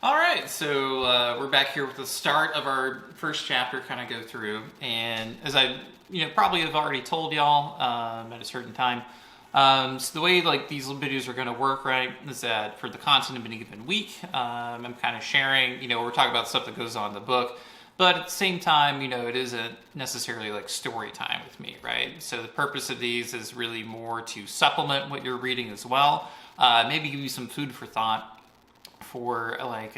All right, so we're back here with the start of our first chapter, kind of go through, and as I, probably have already told y'all at a certain time, so the way like these little videos are going to work, right, is that for the content of any given week, I'm kind of sharing, we're talking about stuff that goes on in the book, but at the same time, it isn't necessarily like story time with me, right? So the purpose of these is really more to supplement what you're reading as well, maybe give you some food for thought for like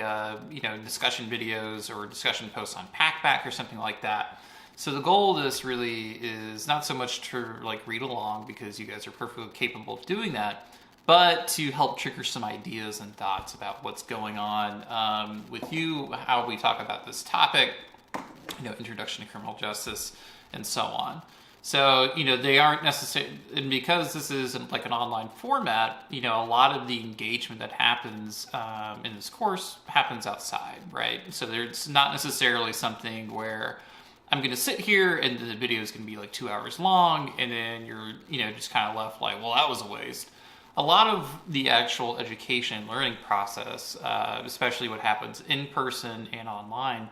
discussion videos or discussion posts on Packback or something like that. So the goal of this really is not so much to like read along, because you guys are perfectly capable of doing that, but to help trigger some ideas and thoughts about what's going on with you, how we talk about this topic, introduction to criminal justice and so on. So, they aren't necessarily, and because this is like an online format, a lot of the engagement that happens in this course happens outside, right? So there's not necessarily something where I'm going to sit here and the video is going to be like 2 hours long, and then you're, just kind of left like, well, that was a waste. A lot of the actual education and learning process, especially what happens in person and online,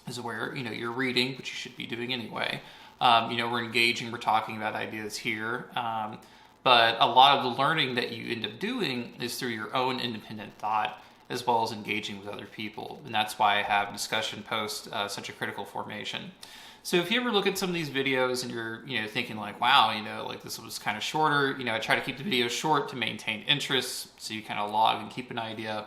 is where, you're reading, which you should be doing anyway. We're engaging, we're talking about ideas here, but a lot of the learning that you end up doing is through your own independent thought, as well as engaging with other people. And that's why I have discussion posts such a critical formation. So if you ever look at some of these videos and you're, thinking like, wow, like this was kind of shorter, I try to keep the videos short to maintain interest, so you kind of log and keep an idea.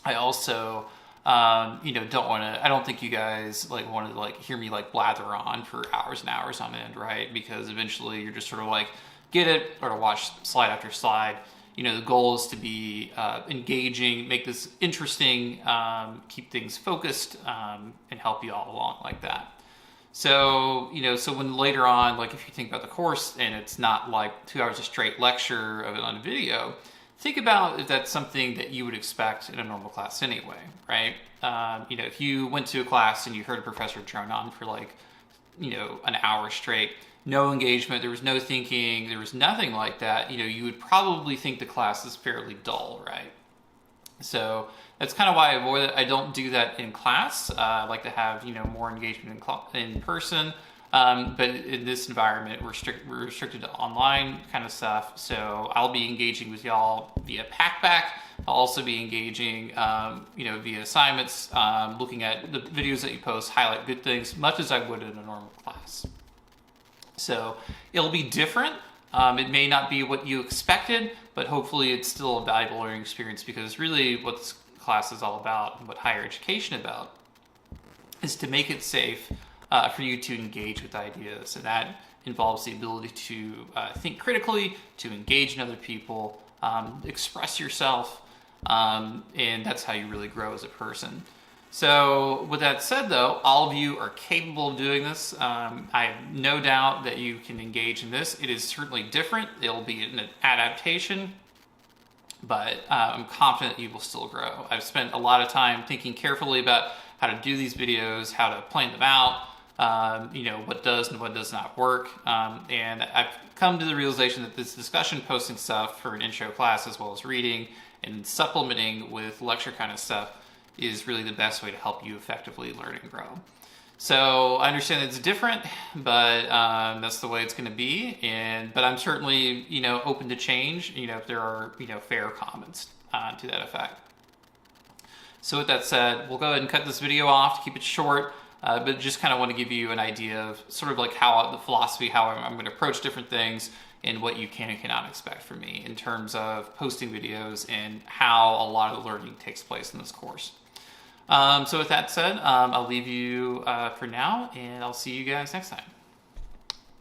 I also don't want to, I don't think you guys like want to like hear me like blather on for hours and hours on end, right? Because eventually you're just sort of like, get it, or watch slide after slide. The goal is to be engaging, make this interesting, keep things focused, and help you all along like that. So, so when later on, like if you think about the course and it's not like 2 hours of straight lecture of it on video, think about if that's something that you would expect in a normal class anyway, right? If you went to a class and you heard a professor drone on for like, an hour straight, no engagement, there was no thinking, there was nothing like that, you would probably think the class is fairly dull, right? So that's kind of why I avoid it. I don't do that in class. I like to have, more engagement in person. But in this environment, we're restricted to online kind of stuff. So I'll be engaging with y'all via Packback. I'll also be engaging, via assignments, looking at the videos that you post, highlight good things, much as I would in a normal class. So it'll be different. It may not be what you expected, but hopefully it's still a valuable learning experience, because really what this class is all about, and what higher education is about, is to make it safe for you to engage with ideas. And that involves the ability to think critically, to engage in other people, express yourself, and that's how you really grow as a person. So with that said, though, all of you are capable of doing this. I have no doubt that you can engage in this. It is certainly different. It'll be an adaptation, but I'm confident you will still grow. I've spent a lot of time thinking carefully about how to do these videos, how to plan them out, what does and what does not work. And I've come to the realization that this discussion posting stuff for an intro class, as well as reading and supplementing with lecture kind of stuff, is really the best way to help you effectively learn and grow. So I understand it's different, but that's the way it's going to be. But I'm certainly, open to change, if there are, fair comments to that effect. So with that said, we'll go ahead and cut this video off to keep it short, but just kind of want to give you an idea of sort of like how the philosophy, how I'm going to approach different things, and what you can and cannot expect from me in terms of posting videos and how a lot of the learning takes place in this course. So with that said, I'll leave you for now, and I'll see you guys next time.